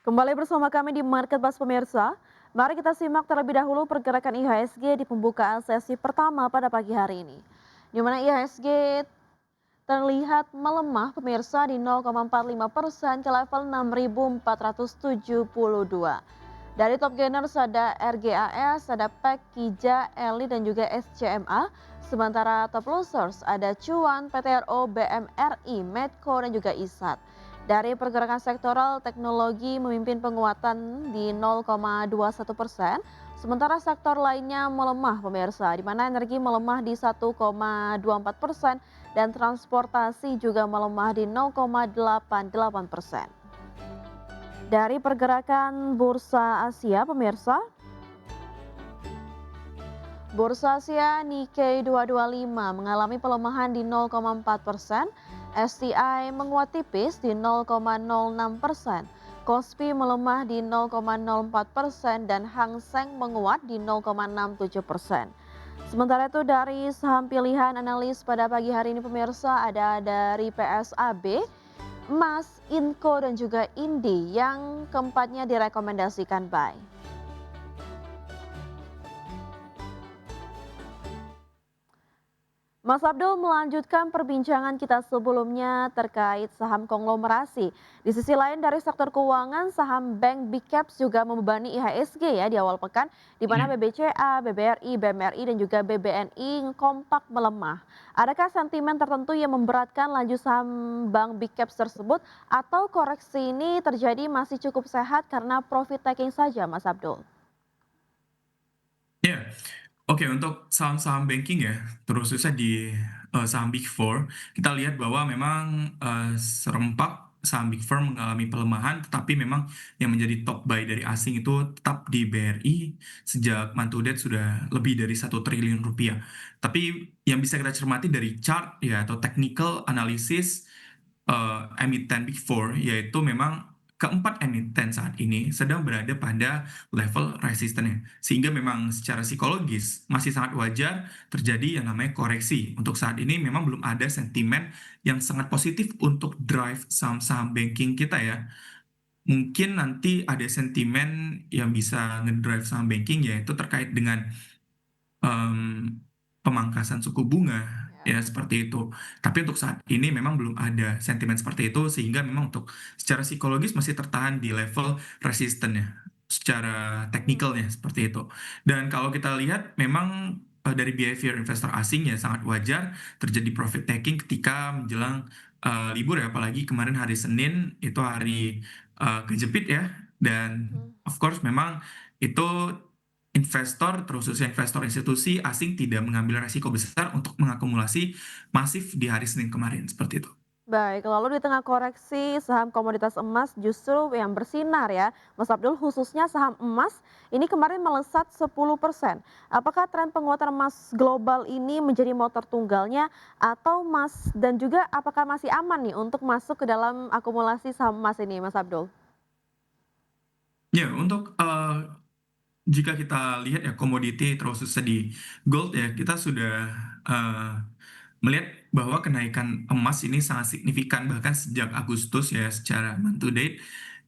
Kembali bersama kami di Market Bus pemirsa. Mari kita simak terlebih dahulu pergerakan IHSG di pembukaan sesi pertama pada pagi hari ini. Di mana IHSG terlihat melemah pemirsa di 0,45% ke level 6.472. Dari top gainers ada RGAS, ada PEC, KIJA, ELI dan juga SCMA. Sementara top losers ada Cuan, PTRO, BMRI, Medco dan juga ISAT. Dari pergerakan sektoral, teknologi memimpin penguatan di 0,21%, sementara sektor lainnya melemah pemirsa, di mana energi melemah di 1,24% dan transportasi juga melemah di 0,88%. Dari pergerakan bursa Asia pemirsa, Bursa Asia Nikkei 225 mengalami pelemahan di 0,4%, STI menguat tipis di 0,06%, Kospi melemah di 0,04% dan Hang Seng menguat di 0,67%. Sementara itu dari saham pilihan analis pada pagi hari ini pemirsa ada dari PSAB, Emas, Inco dan juga Indi yang keempatnya direkomendasikan buy. Mas Abdul melanjutkan perbincangan kita sebelumnya terkait saham konglomerasi. Di sisi lain dari sektor keuangan, saham bank big caps juga membebani IHSG ya di awal pekan, di mana Mhm. BBCA, BBRI, BMRI dan juga BBNI kompak melemah. Adakah sentimen tertentu yang memberatkan laju saham bank big caps tersebut atau koreksi ini terjadi masih cukup sehat karena profit taking saja Mas Abdul? Iya, oke untuk saham-saham banking ya, terkhususnya di, saham Big Four, kita lihat bahwa memang, serempak saham Big Four mengalami pelemahan, tetapi memang yang menjadi top buy dari asing itu tetap di BRI sejak month to date sudah lebih dari 1 triliun rupiah. Tapi yang bisa kita cermati dari chart ya atau technical analysis, emiten Big Four, yaitu memang keempat emiten saat ini sedang berada pada level resistennya. Sehingga memang secara psikologis masih sangat wajar terjadi yang namanya koreksi. Untuk saat ini memang belum ada sentimen yang sangat positif untuk drive saham-saham banking kita ya. Mungkin nanti ada sentimen yang bisa ngedrive saham banking yaitu terkait dengan Mmm, pemangkasan suku bunga, Ya. ya seperti itu. Tapi untuk saat ini memang belum ada sentimen seperti itu, sehingga memang untuk secara psikologis masih tertahan di level resisten ya, secara teknikalnya seperti itu. Dan kalau kita lihat memang, dari behavior investor asing ya sangat wajar terjadi profit taking ketika menjelang, libur ya, apalagi kemarin hari Senin itu hari, kejepit ya, dan Hmm. of course memang itu investor, terkhususnya investor institusi asing tidak mengambil resiko besar untuk mengakumulasi masif di hari Senin kemarin, seperti itu. Baik, lalu di tengah koreksi saham komoditas emas justru yang bersinar ya, Mas Abdul, khususnya saham emas ini kemarin melesat 10%. Apakah tren penguatan emas global ini menjadi motor tunggalnya atau dan juga apakah masih aman nih untuk masuk ke dalam akumulasi saham emas ini, Mas Abdul? Ya, untuk, jika kita lihat ya komoditi terkhususnya di gold ya, kita sudah, eee, melihat bahwa kenaikan emas ini sangat signifikan bahkan sejak Agustus ya secara month to date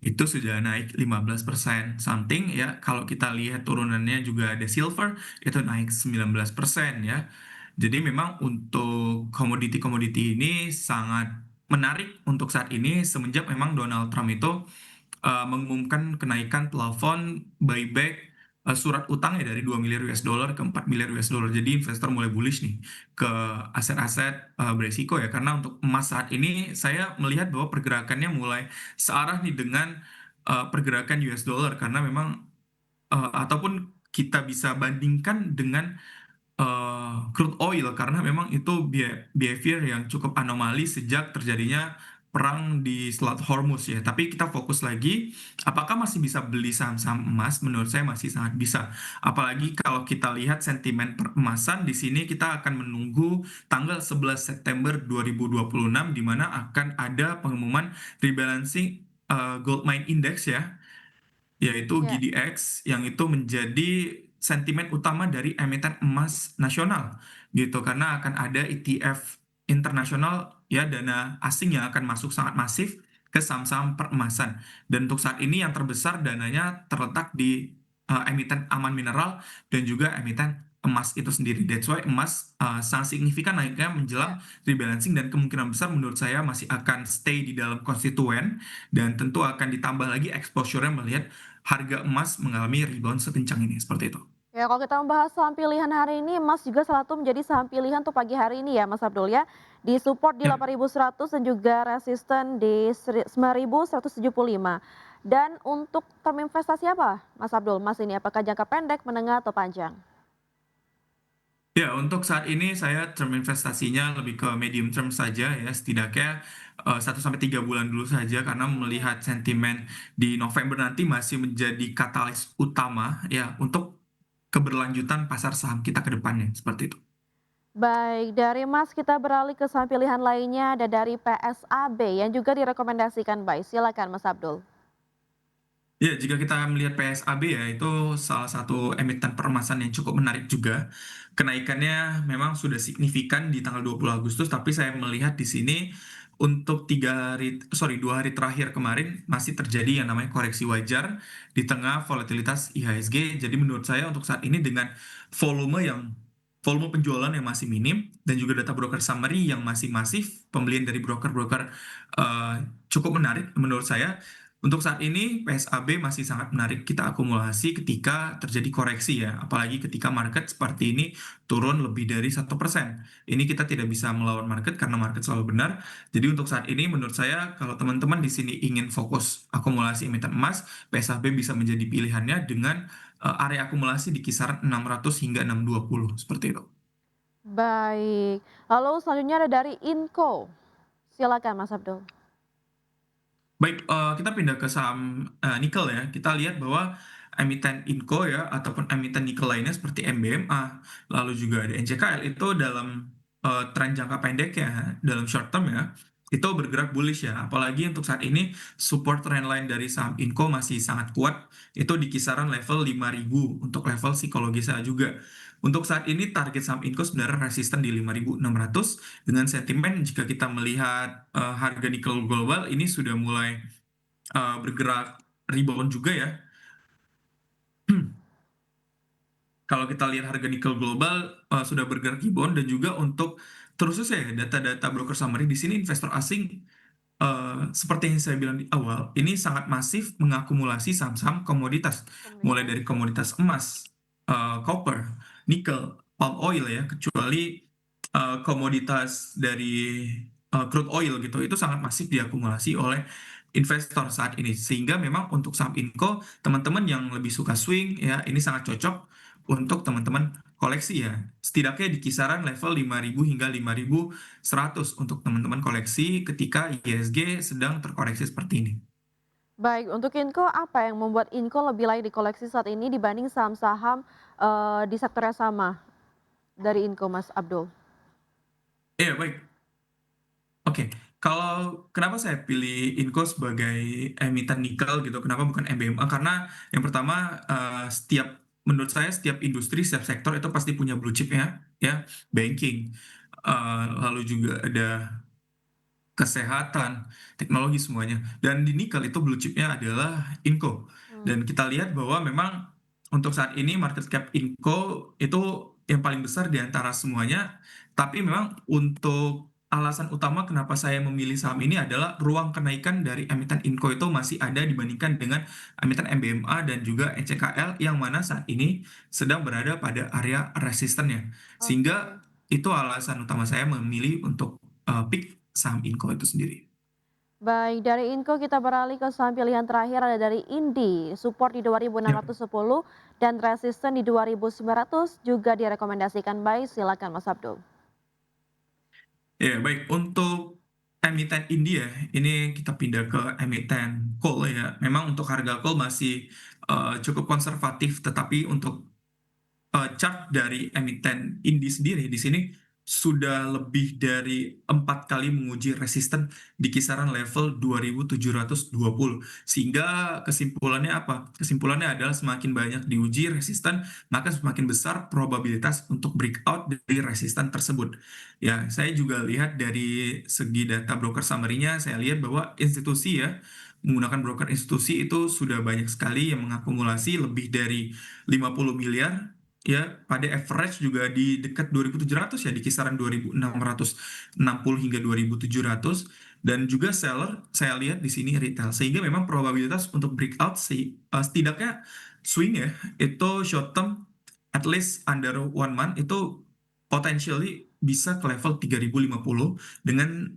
itu sudah naik 15% something ya. Kalau kita lihat turunannya juga ada silver itu naik 19% ya. Jadi memang untuk komoditi-komoditi ini sangat menarik untuk saat ini semenjak memang Donald Trump itu mengumumkan kenaikan plafon buyback surat utang ya dari 2 miliar US dollar ke 4 miliar US dollar. Jadi investor mulai bullish nih ke aset-aset beresiko ya. Karena untuk emas saat ini saya melihat bahwa pergerakannya mulai searah nih dengan pergerakan US dollar karena memang ataupun kita bisa bandingkan dengan crude oil karena memang itu behavior yang cukup anomali sejak terjadinya perang di Selat Hormuz ya. Tapi kita fokus lagi, apakah masih bisa beli saham-saham emas? Menurut saya masih sangat bisa. Apalagi kalau kita lihat sentimen peremasan di sini kita akan menunggu tanggal 11 September 2026 di mana akan ada pengumuman rebalancing Gold Mine Index ya, yaitu Ya. GDX yang itu menjadi sentimen utama dari emiten emas nasional gitu karena akan ada ETF internasional ya dana asing yang akan masuk sangat masif ke saham-saham peremasan. Dan untuk saat ini yang terbesar dananya terletak di emiten aman mineral dan juga emiten emas itu sendiri. That's why emas sangat signifikan naiknya Ya. menjelang rebalancing dan kemungkinan besar menurut saya masih akan stay di dalam konstituen dan tentu akan ditambah lagi exposure-nya melihat harga emas mengalami rebound sekencang ini seperti itu. Ya, kalau kita membahas saham pilihan hari ini, emas juga salah satu menjadi saham pilihan untuk pagi hari ini ya, Mas Abdul ya. Di support di Ya, 8.100 dan juga resisten di 9.175. Dan untuk term investasi apa, Mas Abdul? Mas ini apakah jangka pendek, menengah atau panjang? ya, untuk saat ini saya term investasinya lebih ke medium term saja ya, setidaknya 1 sampai 3 bulan dulu saja karena Oke. melihat sentimen di November nanti masih menjadi katalis utama ya untuk keberlanjutan pasar saham kita ke depannya seperti itu. Baik, dari Mas kita beralih ke saham pilihan lainnya, ada dari PSAB yang juga direkomendasikan buy. Silakan Mas Abdul. Ya, jika kita melihat PSAB ya, itu salah satu emiten peremasan yang cukup menarik juga. Kenaikannya memang sudah signifikan di tanggal 20 Agustus, tapi saya melihat di sini untuk 2 hari terakhir kemarin masih terjadi yang namanya koreksi wajar di tengah volatilitas IHSG. Jadi menurut saya untuk saat ini dengan volume yang volume penjualan yang masih minim dan juga data broker summary yang masih masif, pembelian dari broker-broker cukup menarik menurut saya. Untuk saat ini, PSAB masih sangat menarik kita akumulasi ketika terjadi koreksi ya, apalagi ketika market seperti ini turun lebih dari 1%. Ini kita tidak bisa melawan market karena market selalu benar. Jadi untuk saat ini menurut saya kalau teman-teman di sini ingin fokus akumulasi emiten emas, PSAB bisa menjadi pilihannya dengan area akumulasi di kisaran 600 hingga 620 seperti itu. Baik, lalu selanjutnya ada dari Inco. Silakan Mas Abdul. Baik, kita pindah ke saham nikel ya. Kita lihat bahwa emiten Inco ya ataupun emiten nikel lainnya seperti MBMA, lalu juga ada NCKL itu dalam tren jangka pendek ya, dalam short term ya, itu bergerak bullish ya. Apalagi untuk saat ini support trendline dari saham Inco masih sangat kuat, itu di kisaran level 5.000 untuk level psikologisnya juga. Untuk saat ini target saham Inco sebenarnya resisten di 5.600 dengan sentimen jika kita melihat harga nikel global ini sudah mulai bergerak rebound juga ya. Kalau kita lihat harga nikel global sudah bergerak rebound dan juga untuk terus ya data-data broker summary di sini investor asing seperti yang saya bilang di awal, ini sangat masif mengakumulasi saham-saham komoditas, mulai Komoditas dari ya. komoditas emas, copper, nikel, palm oil ya, kecuali komoditas dari crude oil gitu, itu sangat masif diakumulasi oleh investor saat ini. Sehingga memang untuk saham Inco, teman-teman yang lebih suka swing ya, ini sangat cocok untuk teman-teman koleksi ya. Setidaknya di kisaran level 5.000 hingga 5.100 untuk teman-teman koleksi ketika ISG sedang terkoreksi seperti ini. Baik, untuk Inco apa yang membuat Inco lebih layak dikoleksi saat ini dibanding saham-saham di sektor yang sama dari Inco, Mas Abdul? Iya, baik. Oke, kalau kenapa saya pilih Inco sebagai emiten nikel gitu, kenapa bukan MBMA? Karena yang pertama, menurut saya setiap industri, setiap sektor itu pasti punya blue chip-nya, ya, banking, lalu juga ada kesehatan, teknologi semuanya. Dan di nikel itu blue chip-nya adalah Inco. Hmm, Dan kita lihat bahwa memang untuk saat ini market cap Inco itu yang paling besar di antara semuanya. Tapi memang untuk alasan utama kenapa saya memilih saham ini adalah ruang kenaikan dari emiten Inco itu masih ada dibandingkan dengan emiten MBMA dan juga ECKL yang mana saat ini sedang berada pada area resistennya. Sehingga oke. itu alasan utama saya memilih untuk pick saham Inco itu sendiri. Baik, dari Inco kita beralih ke saham pilihan terakhir ada dari Indi, support di Ya, 2.610 dan resisten di 2.900 juga direkomendasikan buy. Silakan Mas Abdul. ya baik. Untuk emiten India, ini kita pindah ke emiten coal ya. Memang untuk harga coal masih cukup konservatif, tetapi untuk chart dari emiten Indi sendiri di sini sudah lebih dari 4 kali menguji resisten di kisaran level 2.720. Sehingga kesimpulannya apa? Kesimpulannya adalah semakin banyak diuji resisten, maka semakin besar probabilitas untuk breakout dari resisten tersebut. Ya, saya juga lihat dari segi data broker summary-nya, saya lihat bahwa institusi ya, menggunakan broker institusi itu sudah banyak sekali yang mengakumulasi lebih dari 50 miliar ya, pada average juga di dekat 2.700 ya, di kisaran 2.660 hingga 2.700. Dan juga seller saya lihat di sini retail, sehingga memang probabilitas untuk breakout sih setidaknya swing ya, itu short term at least under 1 month itu potentially bisa ke level 3.050 dengan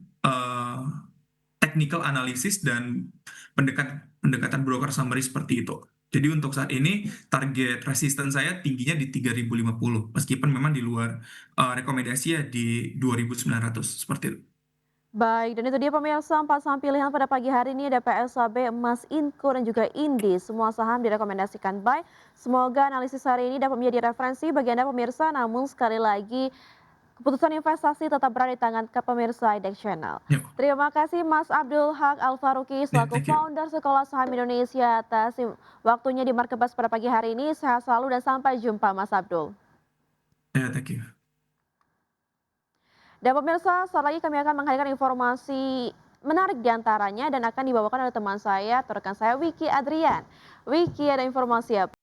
technical analysis dan pendekatan broker summary seperti itu. Jadi untuk saat ini target resisten saya tingginya di 3.050, meskipun memang di luar rekomendasi ya di 2.900 seperti itu. Baik, dan itu dia pemirsa 4 saham pilihan pada pagi hari ini ada PSAB, Emas, Inco, dan juga Indi. Semua saham direkomendasikan buy. Semoga analisis hari ini dapat menjadi referensi bagi Anda pemirsa. Namun sekali lagi keputusan investasi tetap berada di tangan ke pemirsa IDEX Channel. Yuk, Terima kasih Mas Abdul Haq Al-Faruqi ya, selaku thank you. founder Sekolah Saham Indonesia atas waktunya di Marketplace pada pagi hari ini. Sehat selalu dan sampai jumpa Mas Abdul. Ya, thank you. Dan pemirsa, saat lagi kami akan menghadirkan informasi menarik diantaranya dan akan dibawakan oleh teman saya atau rekan saya Wiki Adrian. Wiki, ada informasi apa?